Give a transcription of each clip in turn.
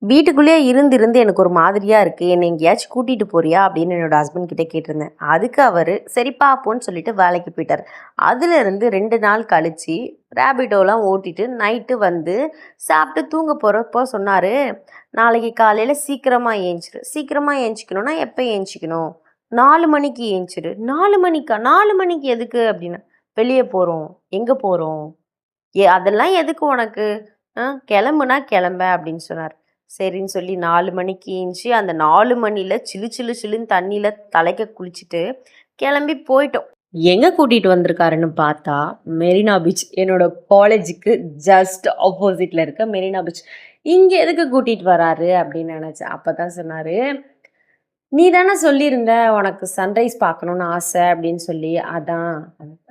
வீட்டுக்குள்ளேயே இருந்து எனக்கு ஒரு மாதிரியா இருக்கு. என்ன எங்கேயாச்சும் கூட்டிட்டு போறியா? அப்படின்னு என்னோட ஹஸ்பண்ட் கிட்ட கேட்டிருந்தேன். அதுக்கு அவரு சரி பாப்போம்ன்னு சொல்லிட்டு வேலைக்கு போயிட்டாரு. அதிலிருந்து 2 நாள் கழிச்சு ரேபிடோலாம் ஓட்டிட்டு நைட்டு வந்து சாப்பிட்டு தூங்க போறப்போ சொன்னாரு, "நாளைக்கு காலையில சீக்கிரமா ஏஞ்சிரு. சீக்கிரமா ஏஞ்சிக்கணும்னா எப்ப ஏஞ்சிக்கணும்? 4 மணிக்கு ஏஞ்சிரு." 4 மணிக்கா? 4 மணிக்கு எதுக்கு? அப்படின்னேன். "வெளிய போறோம்." "எங்க போறோம்?" அதெல்லாம் எதுக்கு உனக்கு? கிளம்புனா கிளம்பேன் அப்படின்னு சொன்னார். சரின்னு சொல்லி 4 மணிக்கு எந்திச்சு அந்த 4 மணில சிலு சிலு சிலுன்னு தண்ணியில தலைக்க குளிச்சுட்டு கிளம்பி போயிட்டோம். எங்க கூட்டிட்டு வந்திருக்காருன்னு பார்த்தா, மெரினா பீச். என்னோட காலேஜுக்கு ஜஸ்ட் ஆப்போசிட்ல இருக்க மெரினா பீச். இங்க எதுக்கு கூட்டிட்டு வராரு அப்படின்னு நினைச்சேன். அப்பதான் சொன்னாரு, "நீ தானே சொல்லியிருந்த உனக்கு சன்ரைஸ் பார்க்கணும்னு ஆசை" அப்படின்னு சொல்லி. அதான்.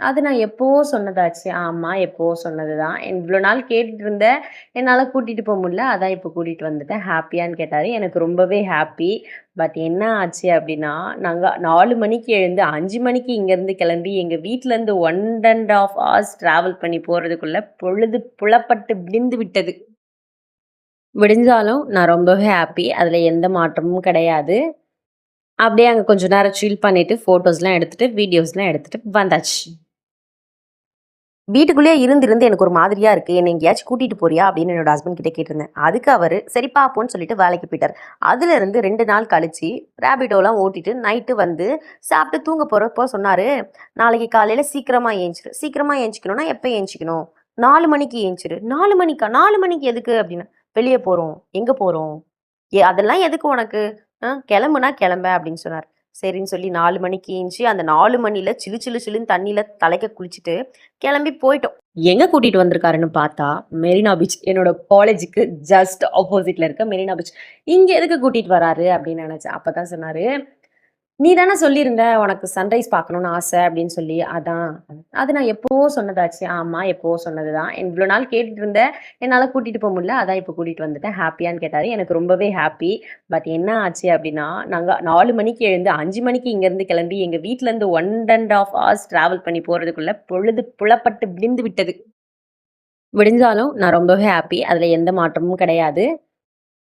அது நான் எப்பவோ சொன்னதாச்சு. ஆமா, எப்பவோ சொன்னது தான். இவ்வளோ நாள் கேட்டுட்டு இருந்தேன். என்னால கூட்டிட்டு போ முடியல. அதான் இப்போ கூட்டிட்டு வந்துட்டேன். ஹேப்பியான்னு கேட்டாரு. எனக்கு ரொம்பவே ஹேப்பி. பட் என்ன ஆச்சு அப்படின்னா, நாங்க 4 மணிக்கு எழுந்து 5 மணிக்கு இங்கேருந்து கிளம்பி எங்க வீட்லேருந்து 1 1/2 ஹார்ஸ் ட்ராவல் பண்ணி போறதுக்குள்ள பொழுது புலப்பட்டு விடிந்து விட்டது. விடிஞ்சாலும் நான் ரொம்பவே ஹேப்பி. அதில எந்த மாற்றமும் கிடையாது. அப்படியே அங்க கொஞ்ச நேரம் சில் பண்ணிட்டு, ஃபோட்டோஸ்லாம் எடுத்துட்டு, வீடியோஸ்லாம் எடுத்துட்டு வந்தாச்சு. வீட்டுக்குள்ளேயே இருந்து எனக்கு ஒரு மாதிரியா இருக்கு. என்ன எங்கேயாச்சும் கூட்டிட்டு போறியா? அப்படின்னு என்னோட ஹஸ்பண்ட் கிட்ட கேட்டிருந்தேன். அதுக்கு அவரு சரி பாப்போம்ன்னு சொல்லிட்டு வேலைக்கு போயிட்டாரு. அதிலிருந்து 2 நாள் கழிச்சு ரேபிடோலாம் ஓட்டிட்டு நைட்டு வந்து சாப்பிட்டு தூங்க போறப்போ சொன்னாரு, "நாளைக்கு காலையில சீக்கிரமா ஏஞ்சிரு. சீக்கிரமா ஏஞ்சிக்கணும்னா எப்ப ஏஞ்சிக்கணும்? 4 மணிக்கு ஏஞ்சிரு." 4 மணிக்கா? 4 மணிக்கு எதுக்கு? அப்படின்னேன். "வெளிய போறோம்." "எங்க போறோம்?" அதெல்லாம் எதுக்கு உனக்கு? கிளம்புனா கிளம்பேன்." அப்படின்னு சொன்னார். சரின்னு சொல்லி 4 மணிக்கு எந்திச்சு அந்த 4 மணில சிலு சிலு சிலுன்னு தண்ணியில தலைக்க குளிச்சுட்டு கிளம்பி போயிட்டோம். எங்க கூட்டிட்டு வந்திருக்காருன்னு பார்த்தா, மெரினா பீச். என்னோட காலேஜுக்கு ஜஸ்ட் ஆப்போசிட்ல இருக்க மெரினா பீச். இங்க எதுக்கு கூட்டிட்டு வராரு அப்படின்னு நினைச்சேன். அப்பதான் சொன்னாரு, "நீ தானே சொல்லியிருந்த உனக்கு சன்ரைஸ் பார்க்கணும்னு ஆசை" அப்படின்னு சொல்லி. அதான். அது நான் எப்பவோ சொன்னதாச்சு. ஆமா, எப்பவோ சொன்னது தான். இவ்வளோ நாள் கேட்டுட்டு இருந்தேன். என்னால கூட்டிட்டு போ முடியல. அதான் இப்போ கூட்டிட்டு வந்துட்டேன். ஹேப்பியான்னு கேட்டாரு. எனக்கு ரொம்பவே ஹேப்பி. பட் என்ன ஆச்சு அப்படின்னா, நாங்க 4 மணிக்கு எழுந்து 5 மணிக்கு இங்கேருந்து கிளம்பி எங்க வீட்லேருந்து 1 1/2 ஹார்ஸ் ட்ராவல் பண்ணி போறதுக்குள்ள பொழுது புலப்பட்டு விடிந்து விட்டது. விடிஞ்சாலும் நான் ரொம்பவே ஹேப்பி. அதில எந்த மாற்றமும் கிடையாது.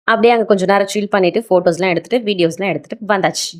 அப்படியே அங்க கொஞ்ச நேரம் சில் பண்ணிட்டு, ஃபோட்டோஸ்லாம் எடுத்துட்டு, வீடியோஸ்லாம் எடுத்துட்டு வந்தாச்சு.